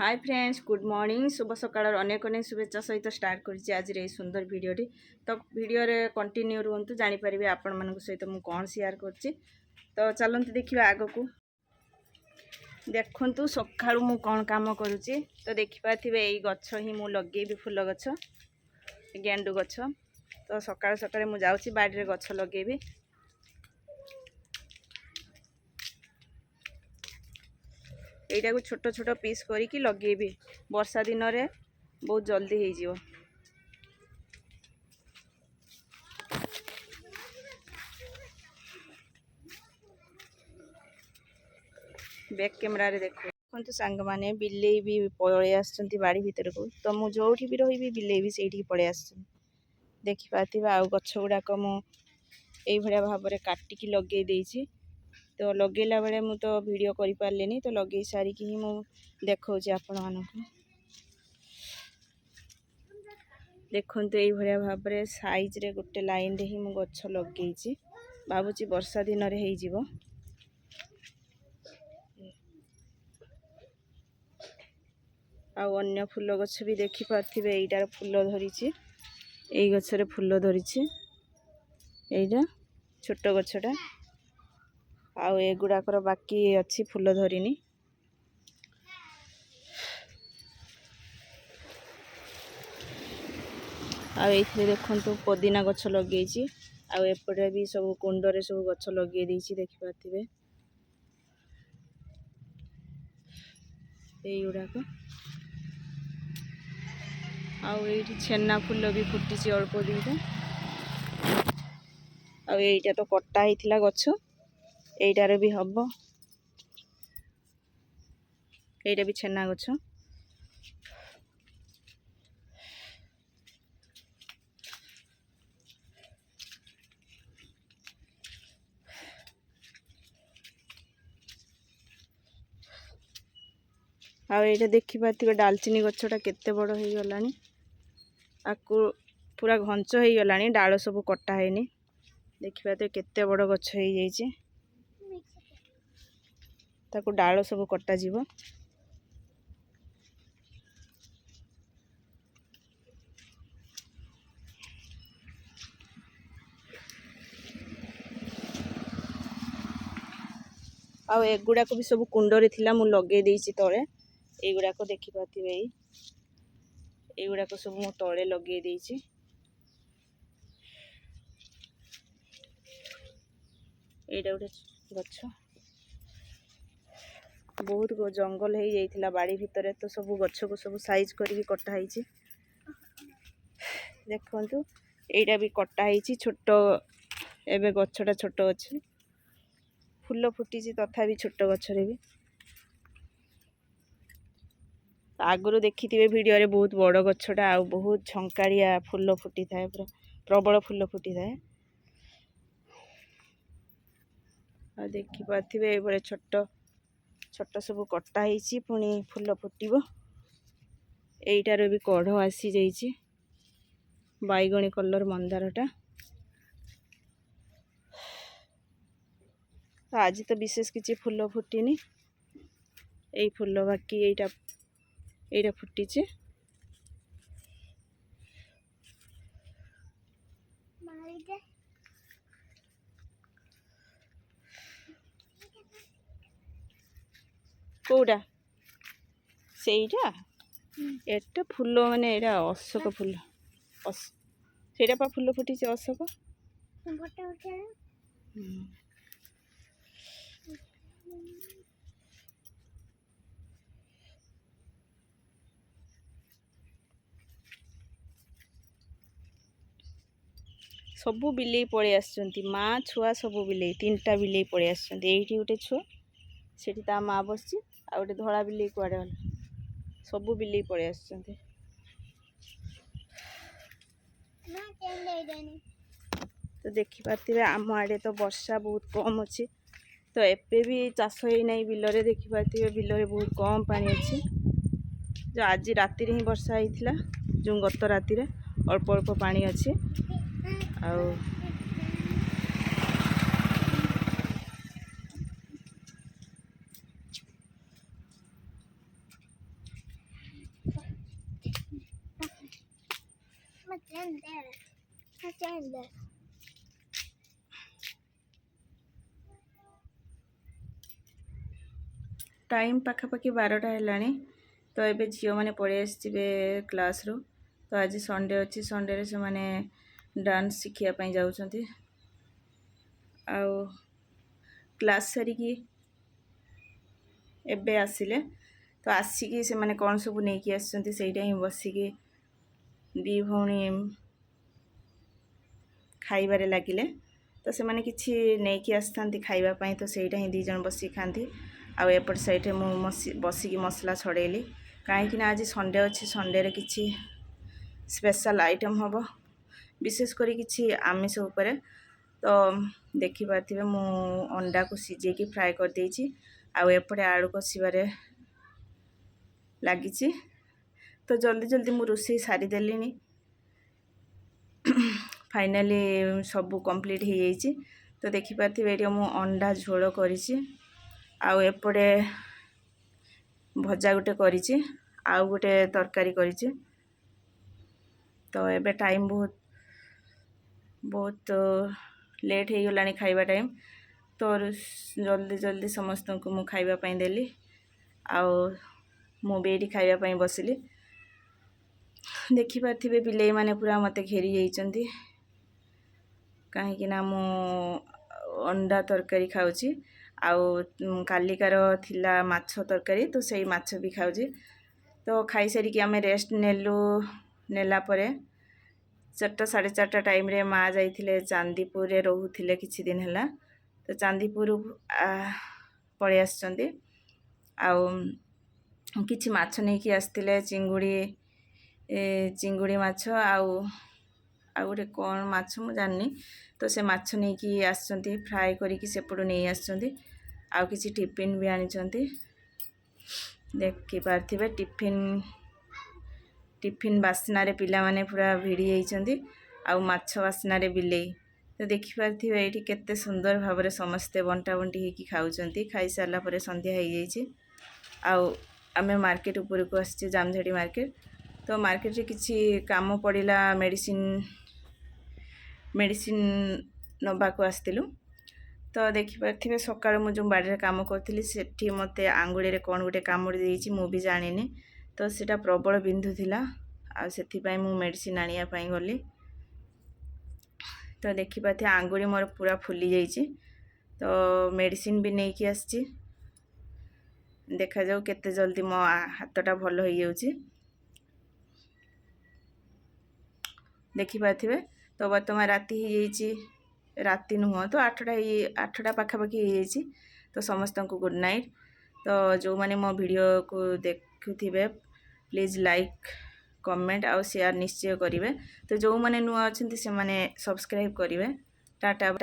Hi friends good morning शुभ सकाळ अनेक अनेक शुभेच्छा सहित स्टार्ट करछि आज रे सुंदर वीडियोटी तो वीडियो रे कंटिन्यू रुहंतु जानि परिबे आपण मानक सहित मु कोन शेयर करछि तो चलंतु देखिबा आगो को देखंतु सकाळु मु कोन काम करूछि तो देखि पाथिबे एई गच्छ ही मु लगेबी फूल गच्छ गेंडू गच्छ तो सकाळ सकाळे मु जाउछि बाडी रे गच्छ लगेबी एटा को छोट छोट पीस करिकी लगेबी वर्षा दिन रे बहुत जल्दी हो जिवो। बैक कैमरा रे देखो तो सांग माने बिल्ली भी पळे आछंती बाड़ी भीतर को तो मु जोठी भी रहिबी बिल्ली भी सेठी पळे आछन देखि पाथिबा आ गच्छ गुडा को मु एई भलिया भाव रे काटी की लगे देछि तो लगेला बेले मु तो वीडियो करि पारलेनी तो लगे सारी की ही मु देखौछि आपण मानको देखंतु एई भलिया भाव रे साइज रे गोटे लाइन रे ही मु गच्छ लगेछि बाबूची वर्षा दिन रे हेइ जिवो। आ अन्य फूल गछ भी देखि पाथिबे एइटार फूल धरिछि एई गछरे फूल धरिछि एइटा छोट गछटा आउ एगुड़ाकर बाकी अच्छी फूल धरिनी आ एइथे देखंतु पुदीना गछ लगेछि आ एपटे भी सब कुंड रे सब गछ लगे देछि देखि पाथिबे एई गुड़ाक आउ एइठी छेना फूल भी फुटिछि अल्प दिटा आ एइटा तो कट्टा हेइथिला गछ एइटारे भी हबो एइटा भी छेना गछ आ एइटा देखि पाथिबे डालचिनी गछटा केते बड़ हेइ गलानी आकु पूरा घंच हेइ गलानी डाळ सब कट्टा हेइनी देखि पाथिबे केते बड़ गछ हेइ जाइछि ताकु डाळ सब कट्टा जीवो। आ एगुड़ा को भी सब कुंड रे थिला मु लगे देइछि तळे एगुड़ा को देखि पाथिबे एगुड़ा को सब मु तळे लगे देइछि एइटा उठे गछ बहुत जंगल हो जाइथिला बाड़ी भितर तो सब गछ को सब साइज करी कटा ହେଇछि देखंतु एइटा भी कटा ହେଇछि छोट एबे गछटा छोट अछि फूल फुटी तथा भी छोट गछरे भी आगुरु देखिथिबे वीडियो रे बहुत बड़ गछटा आ बहुत झंकारिया फूल फुटी थाए पूरा प्रबल फूल फुटी थाए आ देखि पाथिबे ए बळे छोट छोट सब कटा ହେଇछि पुनी फूल फुटिबो एइटार भी कढ़ आसी जाइछि बाइगणी कलर मंदारटा आज तो विशेष किछि फूल फुटिनी एई फूल बाकी एइटा एइटा फुटिछि कोडा सेइटा एटा फूल माने एटा अशोक फूल सेटा पा फूल फुटिछि अशोक सबु बिलेई पळे आछंती माँ छुआ सबु बिलेई तीनटा बिलेई पळे आछंती एइठी गोटे छुआ सेठी ता माँ बसछि आ गोटे धळा बिलेई कुआडे गला सबु बिलेई पळे आछंती तो देखि पाथिबे आम आडे तो वर्षा बहुत कम अछि तो एपे भी चाष हेइ नै बिलरे देखि पाथिबे बिलरे बहुत कम पानी अछि जो आज राति रे ही वर्षा हेइथिला जो गत राति रे अल्प अल्प पानी अछि आ टाइम पाखापाखि 12टा हेलाणी तो एबे झील मैंने पड़े आसवे क्लास रो तो आज संडे अच्छी संडे से माने डांस शिखापी जाऊँच आउ क्लास सारिकी एबे आसिले तो आसिकी से माने कौन सब नहीं आसछंती सेटा ही बसिकी दी भौणी खाइबारे लागिले तो से माने किछि नेकी आसथांती खाइबा पई तो सेटा ही दी जण बसी खांती आ एपट साइड मु बसिकी मसला छड़ेली कहीं आज संडे अच्छी संडे रे किछि स्पेशल आइटम हम विशेष करी किछि आमिष उपरे तो देखि पार्थिबे मु अंडा को सिजेकी फ्राए कर देछि आ एपटे आलू कषिबारे लागिछि तो जल्दी जल्दी मु रोषेई सारी देलिनी फाइनाली सब कंप्लीट हो जाइए तो देखि पार्थिबे एटी मु अंडा झोल करिछि आउ एपटे भजा गोटे करिछि आउ गोटे तरकारी करिछि तो एबे टाइम बहुत बहुत लेट हो गलानी खाइबा टाइम तो जल्दी जल्दी समस्त को मु खाइबा पई देली आउ मु बेटी खाइबा पई बसिली देखि पार्थिबे बिलेई माने पूरा मते घेरी जाइचंती कहीं ना मु अंडा तरकारी खाऊची आउ कालिकार थिला माछ तरकारी तो सही माछ भी खाऊची तो खाई सारिकी आमे रेस्ट नेलु नेला परे 4टा 4:30 टाइम रे माँ जाइथिले चांदीपुर रे रहउथिले किछि दिन हला तो चांदीपुर पड़े आछंती आउ किछि माछ नै कि आस्थिले चिंगुड़ी माछ आउ गोटे कौन माछ मु जाननी तो से माछ नहीं कि आसचंती फ्राए करिकी सेपटू नहीं आसचंती आउ किछि टिफिन भी आनिचंती देखि पार्थिबे टिफिन बास्ना रे पिला माने पूरा भिड़ी जाइचंती आउ माछ बास्ना रे बिलेई तो देखि पार्थिबे एठी केते सुंदर भाबरे समस्ते बंटा बंटी हेकी खाउचंती खाई सारला परे संध्या हो जाइछि आउ आमे मार्केट ऊपर को आछे जामझाड़ी मार्केट तो मार्केट रे किछि काम पड़िला मेडिसिन नबा को आस्तिलु तो देखि पार्थिबे सकाळ मु जो बाड़ी काम करथिली सेठी मते आंगुली रे कोन गुटे कामुड़ी देइछि मु भी जानिनी तो सेटा प्रबल बिंदु थिला आ सेथि पई मु मेडिसिन आनिया पई गली तो देखि पाथे आंगुली मोर पूरा फुली जाइछि तो मेडिसिन भी नै कि आछि देखा जाऊ केते जल्दी मो हाथटा भलो हो जाउछि देखि पाथिबे तो वर्तमान राति हो जाइछि राति नुह तो 8टा पाखापाखि हो जाइछि तो समस्त को गुड नाइट तो जो माने मो वीडियो को देखुथिबे प्लीज लाइक कमेंट आउ शेयर निश्चय करिवे तो जो माने नुआ अछंती से माने सब्सक्राइब करिवे टाटा।